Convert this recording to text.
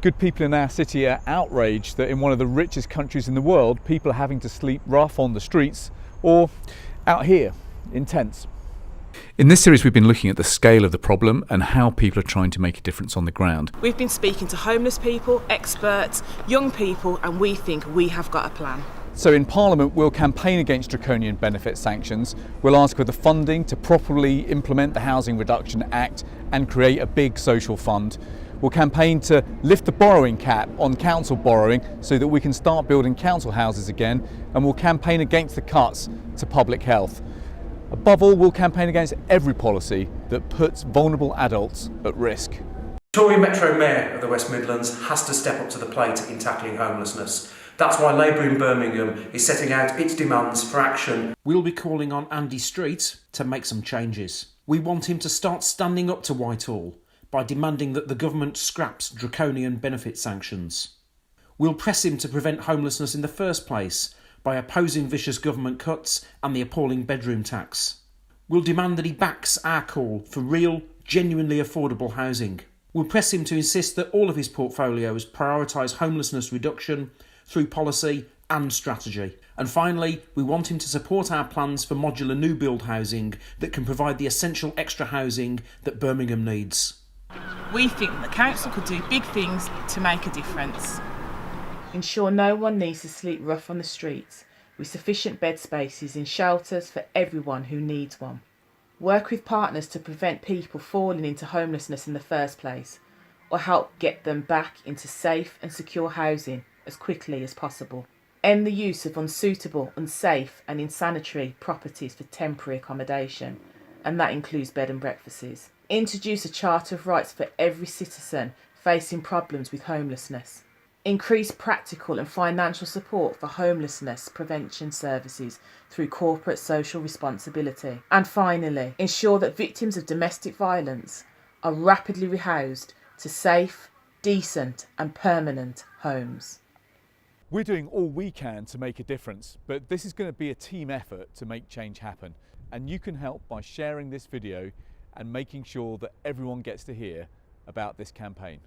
Good people in our city are outraged that in one of the richest countries in the world, people are having to sleep rough on the streets or out here in tents. In this series, we've been looking at the scale of the problem and how people are trying to make a difference on the ground. We've been speaking to homeless people, experts, young people, and we think we have got a plan. So in Parliament, we'll campaign against draconian benefit sanctions. We'll ask for the funding to properly implement the Housing Reduction Act and create a big social fund. We'll campaign to lift the borrowing cap on council borrowing so that we can start building council houses again, and we'll campaign against the cuts to public health. Above all, we'll campaign against every policy that puts vulnerable adults at risk. Tory Metro Mayor of the West Midlands has to step up to the plate in tackling homelessness. That's why Labour in Birmingham is setting out its demands for action. We'll be calling on Andy Street to make some changes. We want him to start standing up to Whitehall by demanding that the government scraps draconian benefit sanctions. We'll press him to prevent homelessness in the first place by opposing vicious government cuts and the appalling bedroom tax. We'll demand that he backs our call for real, genuinely affordable housing. We'll press him to insist that all of his portfolios prioritise homelessness reduction through policy and strategy. And finally, we want him to support our plans for modular new build housing that can provide the essential extra housing that Birmingham needs. We think that the council could do big things to make a difference. Ensure no one needs to sleep rough on the streets, with sufficient bed spaces in shelters for everyone who needs one. Work with partners to prevent people falling into homelessness in the first place, or help get them back into safe and secure housing as quickly as possible. End the use of unsuitable, unsafe and insanitary properties for temporary accommodation, and that includes bed and breakfasts. Introduce a Charter of Rights for every citizen facing problems with homelessness. Increase practical and financial support for homelessness prevention services through corporate social responsibility. And finally, ensure that victims of domestic violence are rapidly rehoused to safe, decent and permanent homes. We're doing all we can to make a difference, but this is going to be a team effort to make change happen. And you can help by sharing this video and making sure that everyone gets to hear about this campaign.